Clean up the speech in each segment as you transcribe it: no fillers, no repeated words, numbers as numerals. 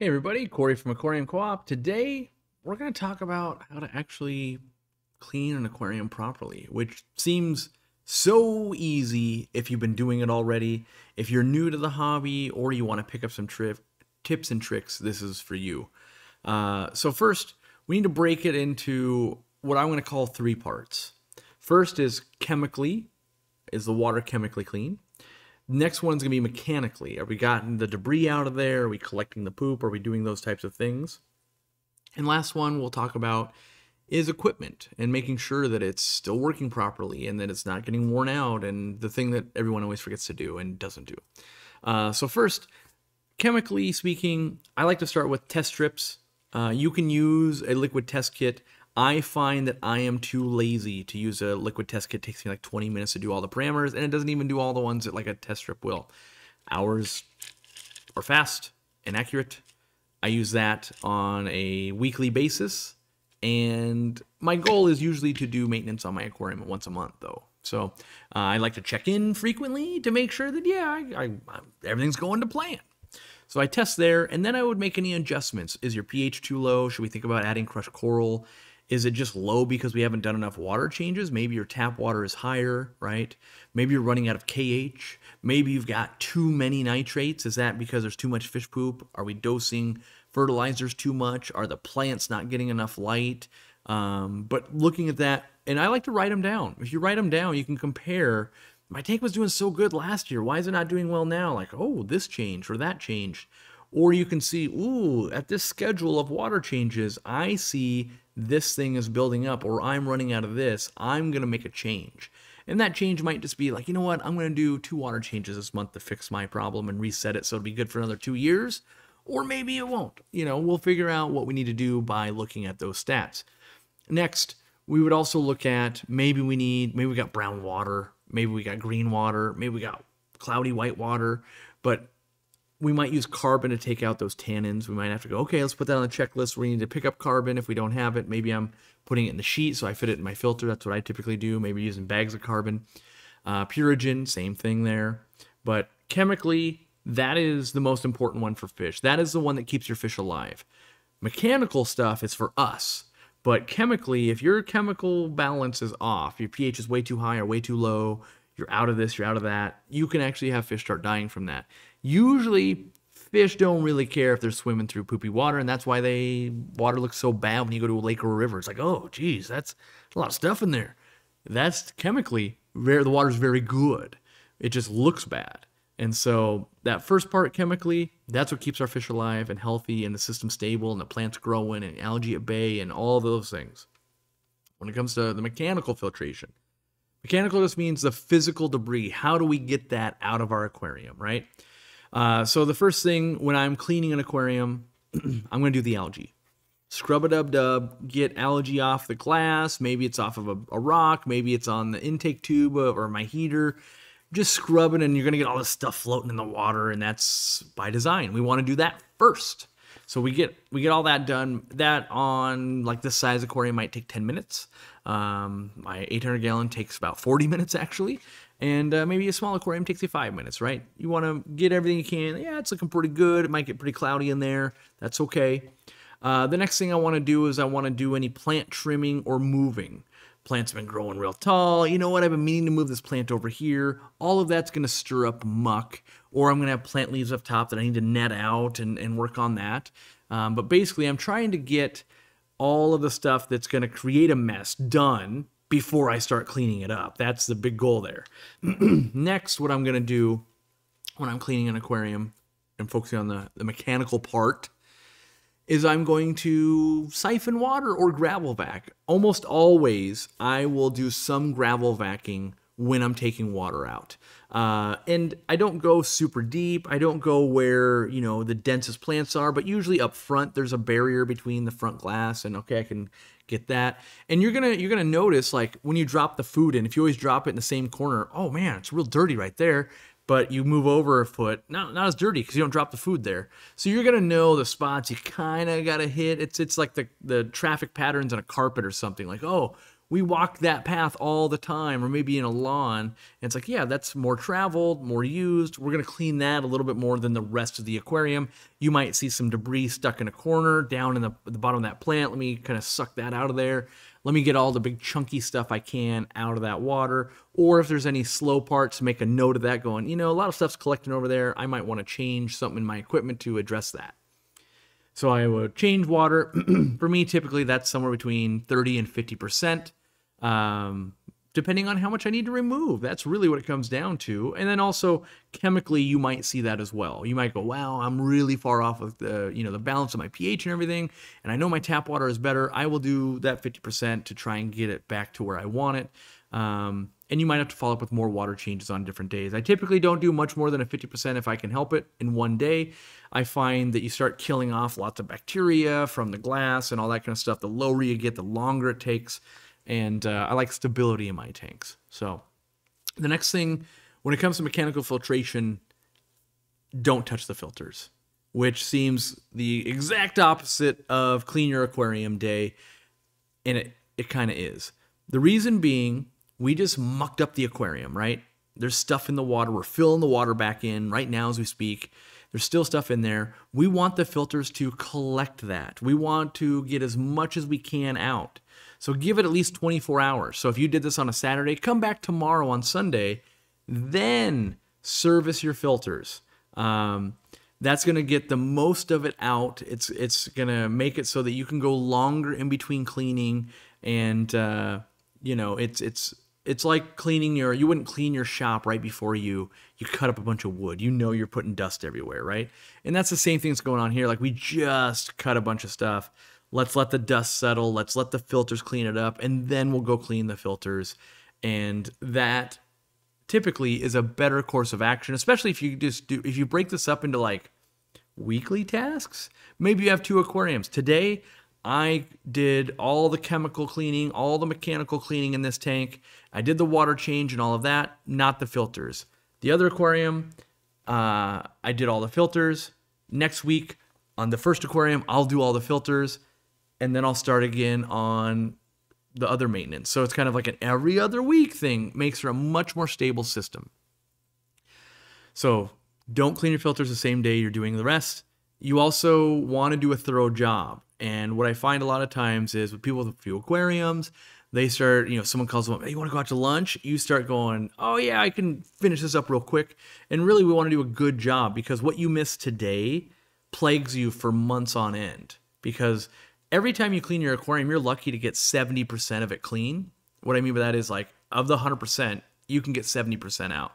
Hey everybody, Corey from Aquariumcoop. Today we're going to talk about how to actually clean an aquarium properly, which seems so easy if you've been doing it already. If you're new to the hobby or you want to pick up some tips and tricks, this is for you. So first, we need to break it into what I'm going to call three parts. First is chemically, is the water chemically clean? Next one's going to be mechanically. Are we gotten the debris out of there? Are we collecting the poop? Are we doing those types of things? And last one we'll talk about is equipment and making sure that it's still working properly and that it's not getting worn out, and the thing that everyone always forgets to do and doesn't do. So first, chemically speaking, I like to start with test strips. You can use a liquid test kit. I find that I am too lazy to use a liquid test kit. It takes me like 20 minutes to do all the parameters, and it doesn't even do all the ones that like a test strip will. Ours are fast and accurate. I use that on a weekly basis, and my goal is usually to do maintenance on my aquarium once a month, though. So I like to check in frequently to make sure that, yeah, everything's going to plan. So I test there, and then I would make any adjustments. Is your pH too low? Should we think about adding crushed coral? Is it just low because we haven't done enough water changes? Maybe your tap water is higher, right? Maybe you're running out of KH. Maybe you've got too many nitrates. Is that because there's too much fish poop? Are we dosing fertilizers too much? Are the plants not getting enough light? But looking at that, and I like to write them down. If you write them down, you can compare. My tank was doing so good last year. Why is it not doing well now? Like, oh, this changed or that changed. Or you can see, ooh, at this schedule of water changes, I see this thing is building up, or I'm running out of this. I'm going to make a change. And that change might just be like, you know what, I'm going to do 2 water changes this month to fix my problem and reset it so it'll be good for another 2 years. Or maybe it won't. You know, we'll figure out what we need to do by looking at those stats. Next, we would also look at maybe we got brown water, maybe we got green water, maybe we got cloudy white water, but we might use carbon to take out those tannins. We might have to go, okay, let's put that on the checklist. We need to pick up carbon if we don't have it. Maybe I'm putting it in the sheet, so I fit it in my filter. That's what I typically do. Maybe using bags of carbon. Purigen, same thing there. But chemically, that is the most important one for fish. That is the one that keeps your fish alive. Mechanical stuff is for us. But chemically, if your chemical balance is off, your pH is way too high or way too low, you're out of this, you're out of that, you can actually have fish start dying from that. Usually, fish don't really care if they're swimming through poopy water, and that's why water looks so bad when you go to a lake or a river. It's like, oh, geez, that's a lot of stuff in there. That's chemically, the water's very good. It just looks bad. And so that first part chemically, that's what keeps our fish alive and healthy and the system stable and the plants growing and algae at bay and all those things. When it comes to the mechanical filtration, mechanical just means the physical debris. How do we get that out of our aquarium, right? So the first thing when I'm cleaning an aquarium, I'm going to do the algae. Scrub-a-dub-dub, get algae off the glass. Maybe it's off of a rock. Maybe it's on the intake tube or my heater. Just scrub it, and you're going to get all this stuff floating in the water, and that's by design. We want to do that first. So we get all that done. That on like this size aquarium might take 10 minutes. My 800 gallon takes about 40 minutes actually. And maybe a small aquarium takes you 5 minutes, right? You want to get everything you can. Yeah, it's looking pretty good. It might get pretty cloudy in there. That's okay. The next thing I want to do is I want to do any plant trimming or moving. Plant's been growing real tall. You know what? I've been meaning to move this plant over here. All of that's going to stir up muck, or I'm going to have plant leaves up top that I need to net out and work on that. But basically, I'm trying to get all of the stuff that's going to create a mess done before I start cleaning it up. That's the big goal there. Next, what I'm going to do when I'm cleaning an aquarium and focusing on the mechanical part is I'm going to siphon water or gravel vac. Almost always, I will do some gravel vacuuming when I'm taking water out. And I don't go super deep. I don't go where, you know, the densest plants are, but usually up front, there's a barrier between the front glass, and okay, I can get that. And you're gonna notice, like, when you drop the food in, if you always drop it in the same corner, oh man, it's real dirty right there. But you move over a foot, not as dirty because you don't drop the food there. So you're gonna know the spots you kind of gotta hit. It's like the traffic patterns on a carpet or something. Like, oh, we walk that path all the time, or maybe in a lawn, and it's like, yeah, that's more traveled, more used. We're going to clean that a little bit more than the rest of the aquarium. You might see some debris stuck in a corner down in the bottom of that plant. Let me kind of suck that out of there. Let me get all the big chunky stuff I can out of that water. Or if there's any slow parts, make a note of that going, a lot of stuff's collecting over there. I might want to change something in my equipment to address that. So I would change water. For me, typically that's somewhere between 30 and 50%, depending on how much I need to remove. That's really what it comes down to. And then also chemically, you might see that as well. You might go, wow, I'm really far off with the balance of my pH and everything, and I know my tap water is better. I will do that 50% to try and get it back to where I want it. And you might have to follow up with more water changes on different days. I typically don't do much more than a 50% if I can help it in one day. I find that you start killing off lots of bacteria from the glass and all that kind of stuff. The lower you get, the longer it takes. And I like stability in my tanks. So the next thing, when it comes to mechanical filtration, don't touch the filters, which seems the exact opposite of clean your aquarium day. And it kind of is. The reason being, we just mucked up the aquarium, right? There's stuff in the water. We're filling the water back in right now as we speak. There's still stuff in there. We want the filters to collect that. We want to get as much as we can out. So give it at least 24 hours. So if you did this on a Saturday, come back tomorrow on Sunday, then service your filters. That's going to get the most of it out. It's going to make it so that you can go longer in between cleaning. And, it's like cleaning you wouldn't clean your shop right before you cut up a bunch of wood. You're putting dust everywhere, right? And that's the same thing that's going on here. Like, we just cut a bunch of stuff. Let's let the dust settle. Let's let the filters clean it up, and then we'll go clean the filters. And that typically is a better course of action, especially if you break this up into like weekly tasks. Maybe you have 2 aquariums. Today, I did all the chemical cleaning, all the mechanical cleaning in this tank. I did the water change and all of that, not the filters. The other aquarium, I did all the filters. Next week, on the first aquarium, I'll do all the filters, and then I'll start again on the other maintenance. So it's kind of like an every other week thing. Makes for a much more stable system. So don't clean your filters the same day you're doing the rest. You also want to do a thorough job. And what I find a lot of times is with people with a few aquariums, they start, someone calls them up, hey, you want to go out to lunch? You start going, oh yeah, I can finish this up real quick. And really we want to do a good job, because what you miss today plagues you for months on end. Because every time you clean your aquarium, you're lucky to get 70% of it clean. What I mean by that is, like, of the 100%, you can get 70% out.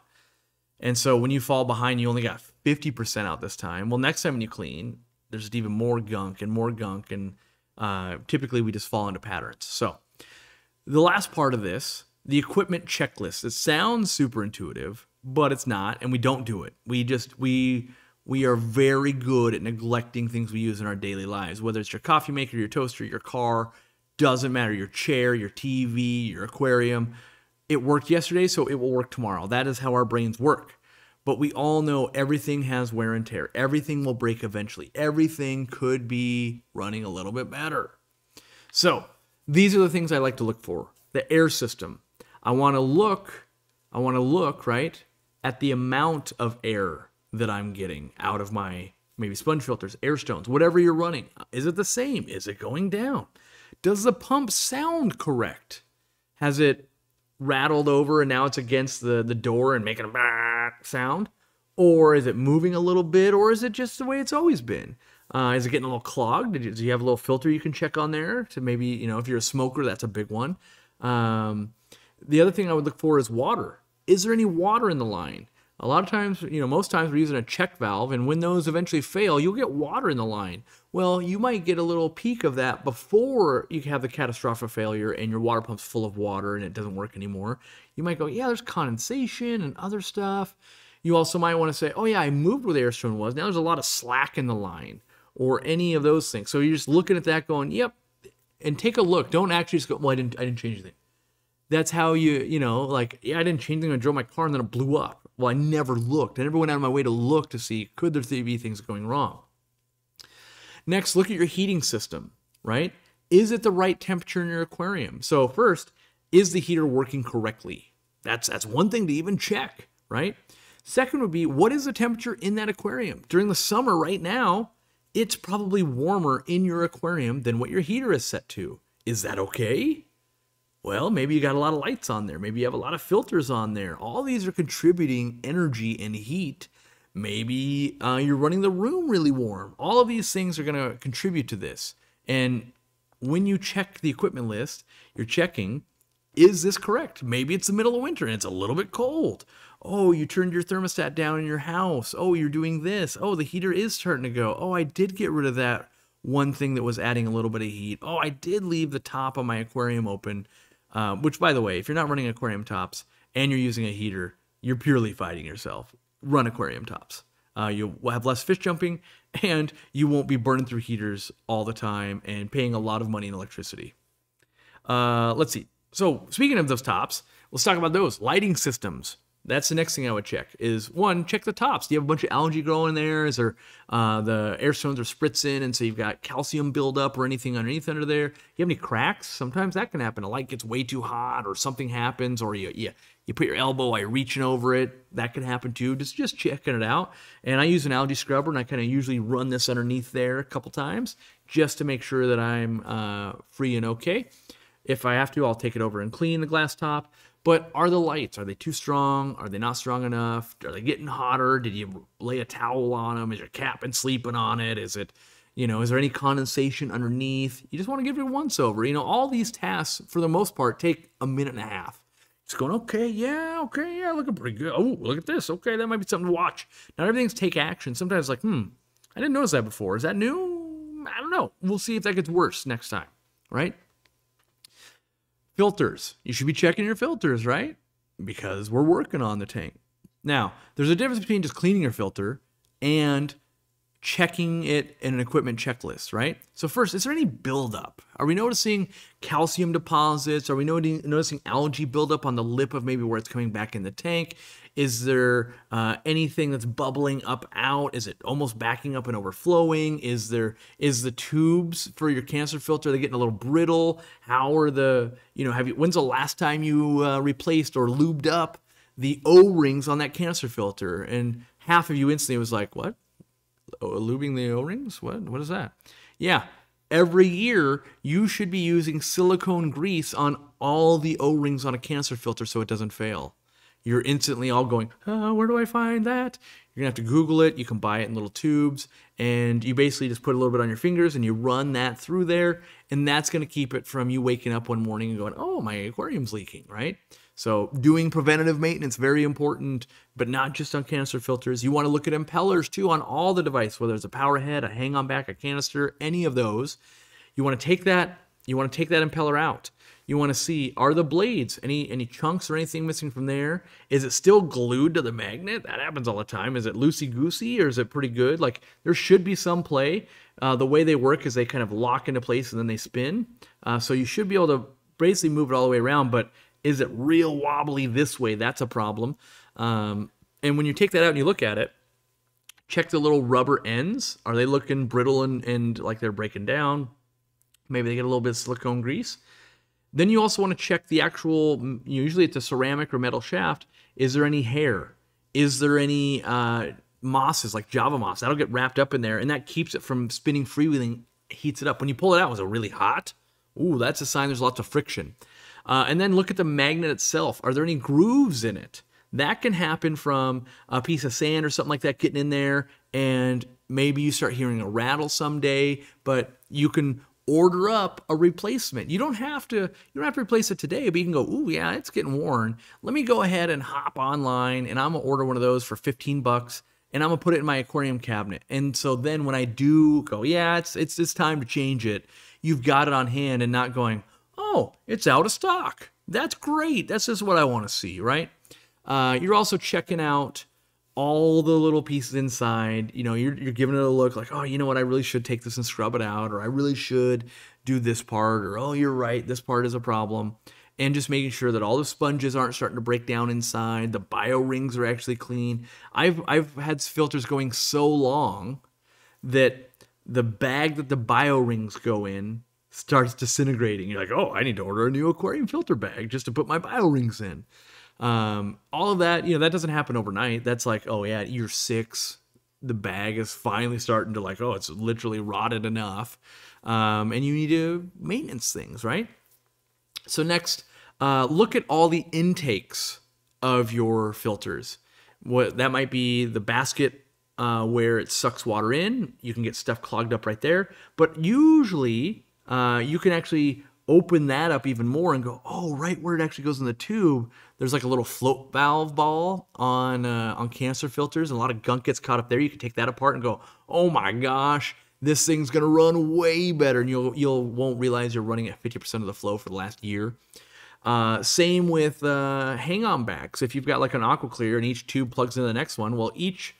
And so when you fall behind, you only got 50% out this time. Well, next time when you clean, there's even more gunk, and typically we just fall into patterns. So the last part of this, the equipment checklist. It sounds super intuitive, but it's not, and we don't do it. We are very good at neglecting things we use in our daily lives, whether it's your coffee maker, your toaster, your car, doesn't matter, your chair, your TV, your aquarium. It worked yesterday, so it will work tomorrow. That is how our brains work. But we all know everything has wear and tear. Everything will break eventually. Everything could be running a little bit better. So these are the things I like to look for. The air system. I want to look, right, at the amount of air that I'm getting out of my maybe sponge filters, air stones, whatever you're running. Is it the same? Is it going down? Does the pump sound correct? Has it rattled over and now it's against the door and making a bah sound? Or is it moving a little bit? Or is it just the way it's always been? Is it getting a little clogged? Do you have a little filter you can check on there to maybe, if you're a smoker, that's a big one. The other thing I would look for is water. Is there any water in the line? A lot of times, most times we're using a check valve, and when those eventually fail, you'll get water in the line. Well, you might get a little peak of that before you have the catastrophic failure and your water pump's full of water and it doesn't work anymore. You might go, yeah, there's condensation and other stuff. You also might want to say, oh yeah, I moved where the air stone was. Now there's a lot of slack in the line, or any of those things. So you're just looking at that going, yep, and take a look. Don't actually just go, well, I didn't change anything. That's how yeah, I didn't change anything. I drove my car and then it blew up. Well, I never looked. I never went out of my way to look to see, could there be things going wrong? Next, look at your heating system, right? Is it the right temperature in your aquarium? So first, is the heater working correctly? That's one thing to even check, right? Second would be, what is the temperature in that aquarium? During the summer right now, it's probably warmer in your aquarium than what your heater is set to. Is that okay? Well, maybe you got a lot of lights on there. Maybe you have a lot of filters on there. All these are contributing energy and heat. Maybe you're running the room really warm. All of these things are going to contribute to this. And when you check the equipment list, you're checking, is this correct? Maybe it's the middle of winter and it's a little bit cold. Oh, you turned your thermostat down in your house. Oh, you're doing this. Oh, the heater is starting to go. Oh, I did get rid of that one thing that was adding a little bit of heat. Oh, I did leave the top of my aquarium open. Which, by the way, if you're not running aquarium tops and you're using a heater, you're purely fighting yourself. Run aquarium tops. You'll have less fish jumping, and you won't be burning through heaters all the time and paying a lot of money in electricity. Let's see. So speaking of those tops, let's talk about those. Lighting systems. That's the next thing I would check is, one, check the tops. Do you have a bunch of algae growing there? Is there the air stones are spritzing, and so you've got calcium buildup or anything underneath under there? You have any cracks? Sometimes that can happen. A light gets way too hot or something happens, or you put your elbow while you're reaching over it. That can happen too. Just checking it out. And I use an algae scrubber, and I kind of usually run this underneath there a couple times just to make sure that I'm free and okay. If I have to, I'll take it over and clean the glass top. But are the lights, are they too strong? Are they not strong enough? Are they getting hotter? Did you lay a towel on them? Is your cat been sleeping on it? Is it, is there any condensation underneath? You just want to give it a once over. All these tasks, for the most part, take a minute and a half. Just going, okay, yeah, looking pretty good. Oh, look at this. Okay, that might be something to watch. Not everything's take action. Sometimes like, I didn't notice that before. Is that new? I don't know. We'll see if that gets worse next time, right? Filters. You should be checking your filters, right? Because we're working on the tank. Now, there's a difference between just cleaning your filter and checking it in an equipment checklist, right? So first, is there any buildup? Are we noticing calcium deposits? Are we noticing algae buildup on the lip of maybe where it's coming back in the tank? Is there anything that's bubbling up out? Is it almost backing up and overflowing? Is the tubes for your cancer filter, they're getting a little brittle? How are when's the last time you replaced or lubed up the O-rings on that cancer filter? And half of you instantly was like, what? Lubing the O-rings? What is that? Yeah, every year you should be using silicone grease on all the O-rings on a cancer filter so it doesn't fail. You're instantly all going, where do I find that? You're gonna have to Google it. You can buy it in little tubes, and you basically just put a little bit on your fingers and you run that through there, and that's gonna keep it from you waking up one morning and going, oh, my aquarium's leaking, right? So doing preventative maintenance, very important, but not just on cancer filters. You want to look at impellers too on all the device, whether it's a power head, a hang-on back, a canister, any of those. You want to take that impeller out. You want to see, are the blades, any chunks or anything missing from there? Is it still glued to the magnet? That happens all the time. Is it loosey-goosey or is it pretty good? Like, there should be some play. The way they work is they kind of lock into place and then they spin. So you should be able to basically move it all the way around, but is it real wobbly this way? That's a problem. And when you take that out and you look at it, check the little rubber ends. Are they looking brittle and like they're breaking down? Maybe they get a little bit of silicone grease. Then you also want to check the actual, usually it's a ceramic or metal shaft. Is there any hair? Is there any mosses, like Java moss? That'll get wrapped up in there, and that keeps it from spinning freewheeling, heats it up. When you pull it out, was it really hot? Ooh, that's a sign there's lots of friction. And then look at the magnet itself. Are there any grooves in it? That can happen from a piece of sand or something like that getting in there, and maybe you start hearing a rattle someday, but you can order up a replacement. You don't have to replace it today, but you can go, ooh, yeah, it's getting worn. Let me go ahead and hop online, and I'm gonna order one of those for 15 bucks, and I'm gonna put it in my aquarium cabinet. And so then when I do go, yeah, it's time to change it, you've got it on hand and not going, oh, it's out of stock. That's great. That's just what I want to see, right? You're also checking out all the little pieces inside. You're giving it a look like, oh, you know what? I really should take this and scrub it out, or I really should do this part, or oh, you're right, this part is a problem. And just making sure that all the sponges aren't starting to break down inside. The bio rings are actually clean. I've had filters going so long that the bag that the bio rings go in starts disintegrating. You're like, oh, I need to order a new aquarium filter bag just to put my bio rings in. All of that, that doesn't happen overnight. That's like, oh yeah, at year 6, the bag is finally starting to like, oh, it's literally rotted enough. And you need to maintenance things, right? So next, look at all the intakes of your filters. What that might be the basket where it sucks water in. You can get stuff clogged up right there. But usually you can actually open that up even more and go, oh, right where it actually goes in the tube, there's like a little float valve ball on canister filters, and a lot of gunk gets caught up there. You can take that apart and go, oh my gosh, this thing's gonna run way better, and you'll won't realize you're running at 50% of the flow for the last year. Same with hang-on bags. If you've got like an AquaClear and each tube plugs into the next one, well, each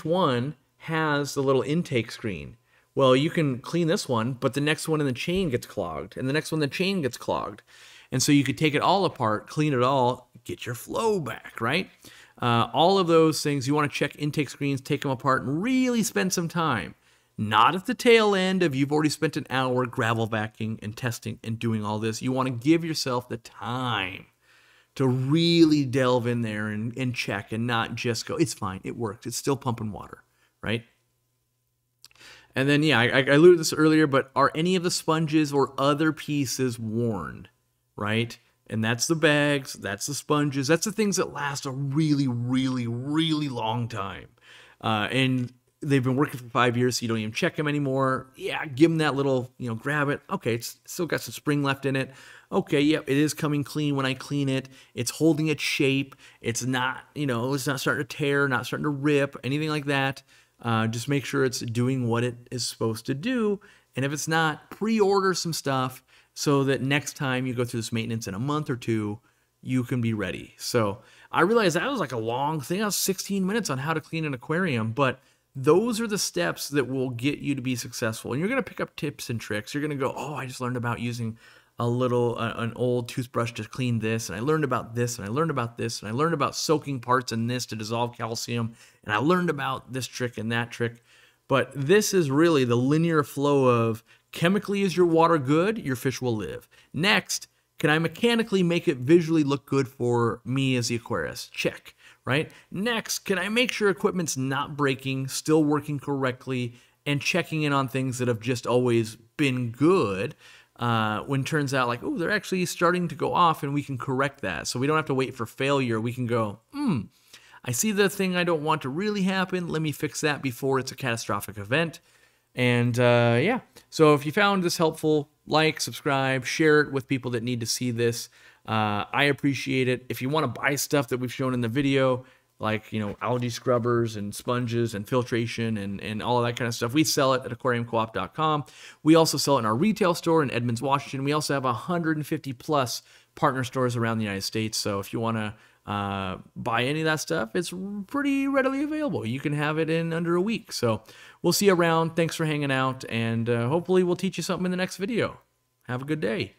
one has the little intake screen. Well, you can clean this one, but the next one in the chain gets clogged, and the next one in the chain gets clogged. And so you could take it all apart, clean it all, get your flow back, right? All of those things, you want to check intake screens, take them apart, and really spend some time. Not at the tail end of you've already spent an hour gravel vacuuming and testing and doing all this. You want to give yourself the time to really delve in there and check, and not just go, it's fine, it worked, it's still pumping water, right? And then, yeah, I alluded to this earlier, but are any of the sponges or other pieces worn, right? And that's the bags, that's the sponges, that's the things that last a really, really, really long time. And they've been working for 5 years, so you don't even check them anymore. Yeah, give them that little, grab it. Okay, it's still got some spring left in it. Okay, yep, it is coming clean when I clean it. It's holding its shape. It's not, it's not starting to tear, not starting to rip, anything like that. Just make sure it's doing what it is supposed to do. And if it's not, pre-order some stuff so that next time you go through this maintenance in a month or 2, you can be ready. So I realized that was like a long thing. That was 16 minutes on how to clean an aquarium, but those are the steps that will get you to be successful. And you're going to pick up tips and tricks. You're going to go, oh, I just learned about using an old toothbrush to clean this, and I learned about this, and I learned about this, and I learned about soaking parts in this to dissolve calcium, and I learned about this trick and that trick. But this is really the linear flow of chemically, is your water good? Your fish will live. Next, can I mechanically make it visually look good for me as the aquarist? Check, right? Next, can I make sure equipment's not breaking, still working correctly, and checking in on things that have just always been good, when it turns out like, oh, they're actually starting to go off, and we can correct that. So we don't have to wait for failure. We can go, I see the thing I don't want to really happen. Let me fix that before it's a catastrophic event. And yeah, so if you found this helpful, like, subscribe, share it with people that need to see this. I appreciate it. If you want to buy stuff that we've shown in the video, like, algae scrubbers and sponges and filtration and all of that kind of stuff, we sell it at aquariumcoop.com. We also sell it in our retail store in Edmonds, Washington. We also have 150 plus partner stores around the United States. So if you want to buy any of that stuff, it's pretty readily available. You can have it in under a week. So we'll see you around. Thanks for hanging out, and hopefully we'll teach you something in the next video. Have a good day.